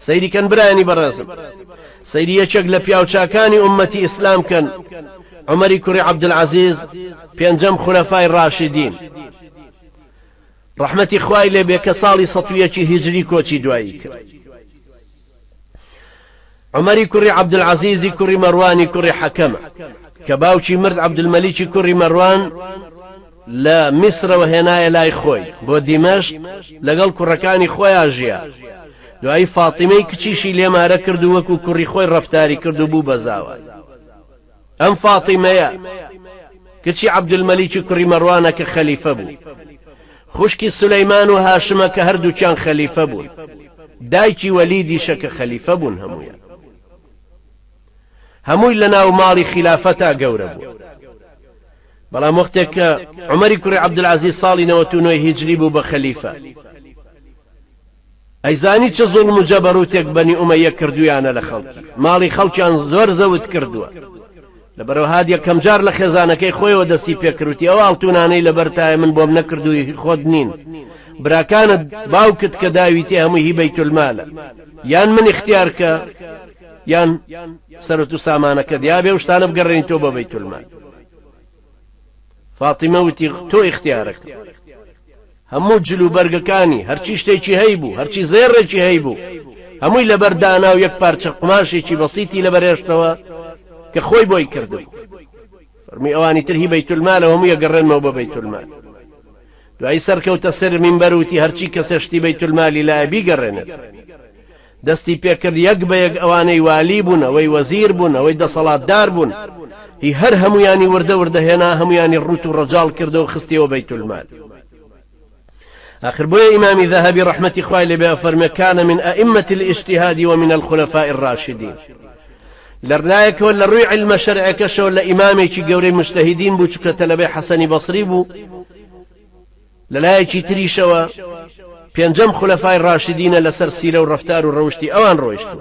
سەیری کەن برایانی بەڕێزم، سەیری یەکێک لە پیاوچاکانی ئومەتی ئیسلام کەن، عومەری کوڕی عەبدولعەزیز، پێنجەم خولەفای ڕاشدین ڕەحمەتی خوای لێبێ کە ساڵی 101 هیجری کۆچی دوایی کرد. عومەری کوڕی عەبدولعەزیزی کوڕی مەروانی کوڕی حەکەمە کە باوکی مرد عەبدولمەلیکی کوڕی مەروان لە میسرەوە هێنایە لای خۆی بۆ دیمەشق لەگەڵ کوڕەکانی خۆیان ژیا. دوایی فاتیمەی کچیشی لێمارە کرد و وەکو کوڕی خۆی ڕەفتاری کرد و بوو بە زاوای. ئەم فاتیمەیە کچی عەبدولمەلیکی کوڕی مەروانە کە خەلیفە بوو، خوشکی سولەیمان و هاشمە کە هەردووچیان خەلیفە بوون، دایکی وەلیدیشە کە خەلیفە بوون. هەمووی لە ناو ماڵی خلافەتا گەورە بوو. بەڵام وەختێک کە عومەری کوڕی عەبدولعەزیز ساڵی 99 هیجری بوو بە خەلیفە، ئەیزانی چه زوڵم و جەبەروتێک بەنی ئومەیە کردویانە لە خەڵکی، ماڵی خەڵکیان زۆر زەوت کردووە. لەبەرەوە هات یەکەم جار لە خێزانەکەی خۆیەوە دەستی پێکردوتی ئەو ئاڵتونانەی لەبەرتایە من بۆم نەکردووی خۆت نین، براکانت باوکت کە داویتی هەمووی هی بەیتولمالە، یان من اختیار کە یان سەرەت و سامانەکە دیابێ و شتانە بگەڕێنی تۆ بە بەیتولمال. فاتیمە وتی تۆ اختیارەکە. هەموو جلوبەرگەکانی هەرچی شتێکی هەیبوو، هەرچی زێڕێکی هەیبوو، هەمووی لەبەر دانا و یەک پارچە قماشێکی بەسیتی لەبەرێشتەوە کە خۆی بۆی کردو. فەرمی ئەوانی تر هی بەیتولمالە هەموو یەگەڕێنمەوە بە بەیتولمال. دوایی سەرکەوتە سەر مینبەر وتی هەرچی کەسێ شتی بەیتولمالی لایە بیگەڕێنێت. دەستی پێکرد یەک بە یەک ئەوانەی والی بوون، ئەوەی وەزیر بوون، ئەوەی دەسەڵاتدار بوون، هی هەر هەمویانی وردە وردەهێنا، هەمویانی ڕوت و ڕەجاڵ کردەوە خستیەوە بەیتولمال. آخر بويا إمام ذهبي رحمة إخوائي لبيا فرمي كان من أئمة الاجتهاد ومن الخلفاء الراشدين. لرنايك ولا روي علم شرع كشو ولا إمامي كي قوري مجتهدين بو تلبي حسن بصري بو للايكي تريشوا بينجم خلفاء الراشدين لسر سيرة والرفتار والروشتي أوان روشتو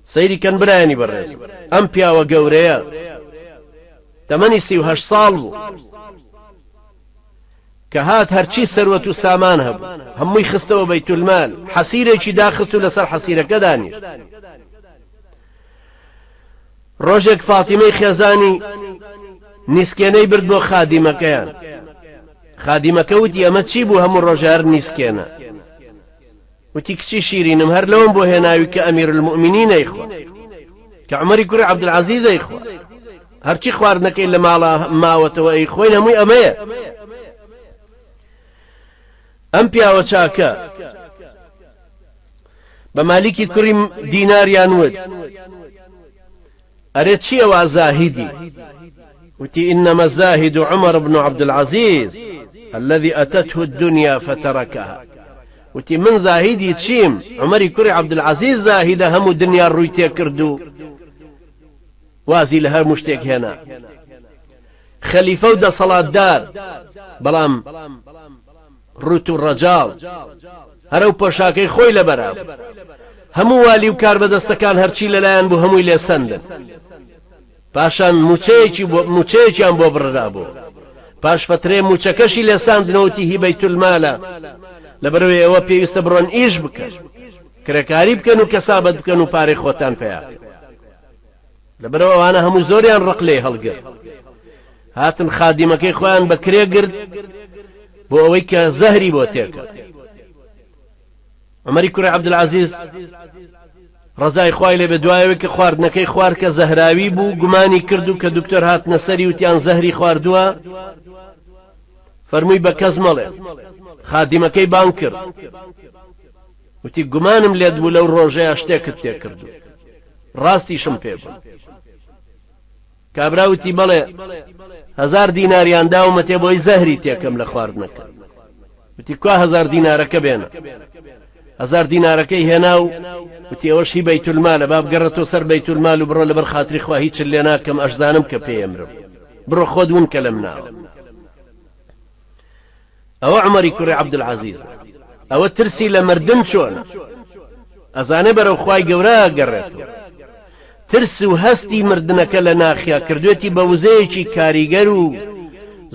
سيري كان براني برز أمبيا وقوريا 38 صال بو كهات هرچی سروت و سامان هبو هموی خستو بیت المال حسیره چی داخستو لسر حسیره کدانیش. روژک فاطمه خیزانی نیسکینه برد بو خادمکیان، خادمکه وتی اما چی بو همون روژه نیسکینه وتی کچی شیرینم هر لون بو هناوی که امیر المؤمنین ایخوا که عمری کوری عبدالعزیز ایخوا هرچی خواردنکی لمالا ماوتو ایخوین هموی امایه. ئەم پیاوە چاکە بە مالیکی کوڕی دیناریان وت ئەرێ چیەوە زاهیدی؟ وتی إنما الزاهد عمر بن عبد العزيز الذي أتته الدنيا فتركها. وتی من زاهیدی چیم؟ عمری کوڕی عبد العزيز زاهیدە هەموو دنیا ڕووی تێ کردو وازی لە هەر مشتێک هێنا، خەلیفە و دەسەڵاتدار بەڵام ڕوت و ڕەجاڵ هەرەو پۆشاکەی خۆی لەبەرا هەموو والی و کار بەدەستەکان هەرچی لەلایەن بوو هەمووی لێسەندن. پاشان موچەیەکیان بۆ بڕرا بوو، پاش فترێ موچەکەشی لێساندنەوەتی هی بەیتولمالە لەبەرەوەی ئەوە پێویستە بڕۆن ئیش بکەن، کرێکاری بکەن و کەسابەت بکەن و پارەی خۆتان پێیان. لەبەرەوە ئەوانە هەموو زۆریان ڕق لێ هەڵگرت، هاتن خادیمەکەی خۆیان بەکرێ گرت بۆ ئەوەی کە زەهری بۆ تێکە. عمەری کوڕی عەبدولعەزیز ڕەزای خوای لێ بێ دوایەوەی کە خواردنەکەی خوارد کە زەهراوی بوو گومانی کرد و کە دکتۆر هاتنە سەری وتیان زەهری خواردووە، فەرمووی بە کەس مەڵێ. خادیمەکەی بانگ کرد وتی گومانم لێت بوو لەو ڕۆژەیە شتێکت تێ کردو، ڕاستیشم پێ بوو. کابرا وتی بەڵێ 1000 دیناریان داومەتێ بۆی زەهری تێکەم لە خواردنەکە. وتی کوا 1000 دینارەکە بێنە. 1000 دینارەکەی هێنا و وتی ئەوەش هی بەیتولمالە، با بگەڕێتەوە سەر بەیتولمال و بڕۆ لەبەر خاتری خوا هیچ لێ ناکەم ئەشزانم کە پێیەمرم، بڕۆ خۆت ون کە لەم ناوە. ئەوە عومەری کوڕی عەبدولعەزیز، ئەوە ترسی لە مردن چۆنە، ئەزانێ بەرەو خوای گەورە گەڕێتەوە. ترس و هەستی مردنەکە لە ناخیا کردوێتی بە وزەیەکی کاریگەر و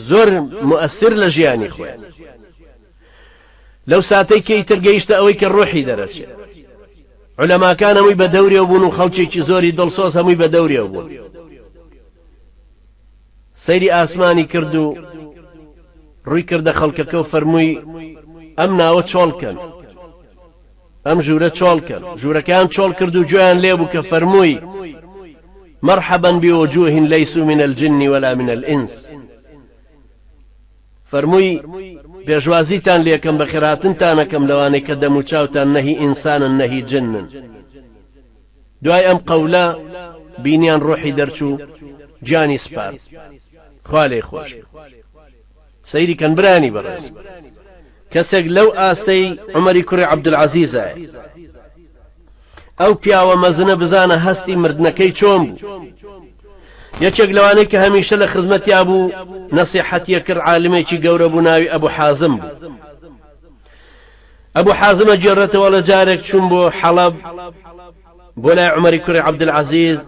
زۆر مؤثر لە ژیانی خۆیان. لەو ساتەی کە ئیتر گەیشتە ئەوەی کە ڕۆحی دەرەچێت، علەماکان هەمووی بە دەورێ بوون و خەڵکێکی زۆری دڵسۆز هەمووی بە دەورێ بوون. سەیری ئاسمانی کرد و ڕووی کردە خەڵکەکە و فەرمووی ئەم ناوە چۆڵکەن، ئەم ژوورە چۆڵکەن. ژوورەکان چۆڵ کرد و گوێیان لێبوو کە فەرمووی مرحبا بوجوه ليسوا من الجن ولا من الإنس. فەرمووی پێشوازیتان لێکەم بە خێراتنتانەکەم لەوانەی کە دەم و چاوتان نەهی ئینسانن نەهی جنن. دوای ئەم قەولە بینیان ڕۆحی دەرچوو جانی سپار. خوا لێی خۆش. سەیری کەن برانی بەڕێز. کەسێک لەو ئاستەی عومەری کوڕی عەبدولعەزیزایە. ئەو پیاوە مەزنە بزانە هەستی مردنەکەی چۆن بوو. یەکێک لەوانەی کە هەمیشە لە خزمەتیا بوو نەسیحەتیە کرد، عالمێکی گەورە بوو ناوی ئەبوو حازم بوو. ئەبوو حازمە گێڕێتەوە لە جارێک چوون بۆ حەڵەب بۆ لای عومەری کوڕی عەبدولعەزیز،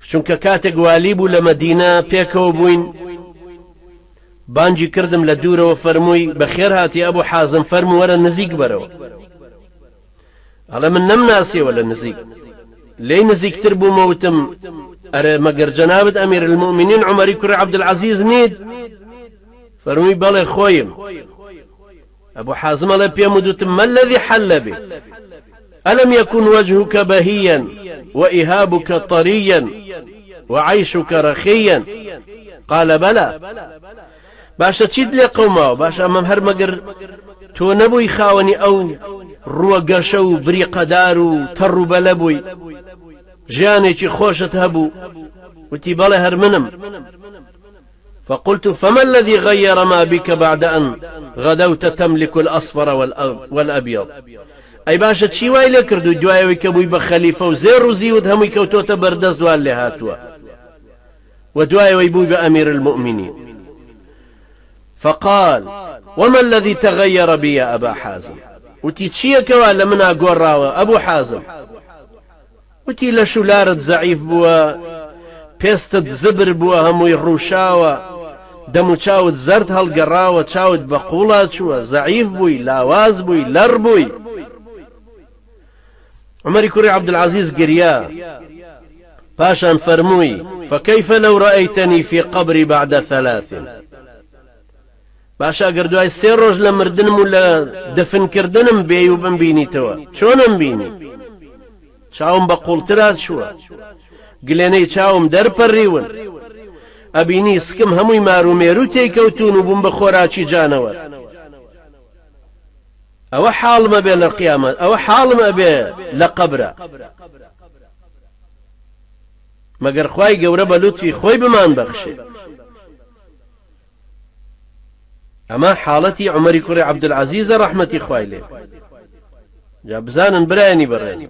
چونکە کاتێک والی بوو لە مەدینە پێکەوە بووین. بانگی کردم لە دوورەوە فەرمووی بەخێر هاتی ئەبوو حازم، فەرموو وەرە نزیک بەرەوە. ئەڵێ من نەمناسیەوە لە نزیک، لێی نزیکتر بوومە وتم ئەرێ مەگەر جەنابەت ئەمیر المؤمنین عومەری کوڕی عەبدولعەزیز نیت؟ فەرمووی بەڵێ خۆیم. ئەبوو حازم ئەڵێ پێم وتم ما الذي حل بك ألم يكن وجهك بهيا وإهابك طريا وعيشك رخيا؟ قال بلى. باشە چیت لێ قەوماوە؟ باشە ئەمەم هەر مەگەر تۆ نەبووی خاوەنی ئەو ڕووە گەشە و بریقەدار و تەڕ و بەلە بووی، ژیانێکی خۆشت هەبوو؟ وتی بەڵێ هەر منم. فقلت فما الذي غير ما بك بعد أن غدوت تملك الأصفر والأبيض؟ ئەی باشە چی وای لێ کردو دوایەوەی کە بووی بە خەلیفە و زێر و زیوت هەمووی کەوتۆتە بەردەست دوان لێ هاتووە و دوایەوەی بووی بە ئەمیر المؤمنین؟ فقال وما الذي تغير بي يا أبا حازم؟ وتی چیەکەوە لە منە گۆڕاوە ئەبوو حازم؟ وتی لە شولارت زەعیف بووە، پێستت زبر بووە، هەمووی ڕووشاوە، دەم و چاوت زەرد هەڵگەڕاوە، چاوت بە قوڵا چووە، زەعیف بووی، لاواز بووی، لەڕ بووی. عومەری کوڕی عەبدولعەزیز گریا، پاشان فەرمووی فكيف لو رأيتني في قبري بعد 3؟ باشا ئەگەر دوای 3 ڕۆژ لە مردنم و لە دەفنکردنم بێی و بمبینیتەوە چۆنم بینی؟ چاوم بە قوڵترات چووە، گلێنەی چاوم دەرپەڕیون، ئەبینی سکم هەمووی مارومێر و تێکەوتون و بووم بە خۆراکی جانەوە. ئەوە حاڵمە بێ لە قیامەت، ئەوە حاڵمە بێ لە قەبرە. مەگەر خوای گەورە بە لوتفی خۆی بمان بەخشێ. ئەمە حاڵەتی عومەری کوڕی عەبدولعەزیزە ڕەحمەتی خوای لێ. جا بزانن برایانی بەڕێز،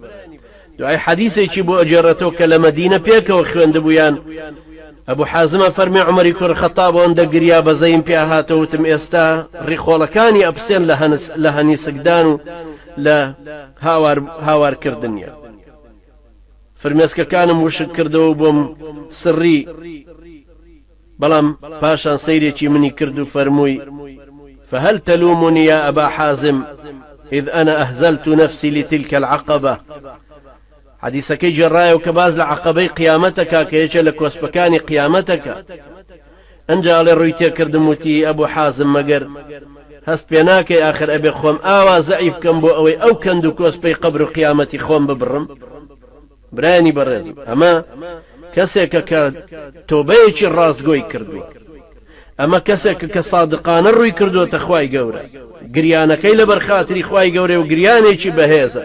دوای حەدیثێکی بۆ ئەجێڕێتەوە کە لە مەدینە پێکەوە خوێندبوویان، ئەبوو حازمە فەرمی عومەری کوڕ خەتاب ئەوەندە گریا بەزەیم پێ هاتەوتم ئێستا ڕیخۆڵەکانی ئەپسێن لە هەنیسکدان و لە هاوارکردنیە. فرمێسکەکانم وشک کردەوە بۆم سڕی، بەڵام پاشان سەیرێکی منی کرد و فەرمووی فهل تلومني يا أبا حازم إذ أنا أهزلت نفسي لتلك العقبة؟ حديثكي جرايا وكباز لعقبي قيامتك كيجا لكوسبكاني قيامتك أنجا للرويتي كردموتي أبو حازم مقر هست بيناكي آخر أبي خوم آوا زعيف كم بو أوي أو كندو كوسبي قبر قيامتي خوم ببرم براني برزم. أما کەسێکە کە تۆبەیەکی ڕاستگۆی کردووە، ئەمە کەسێکە کە سادقانە ڕووی کردووەتە خوای گەورە، گریانەکەی لەبەر خاتری خوای گەورە و گریانێکی بەهێزە.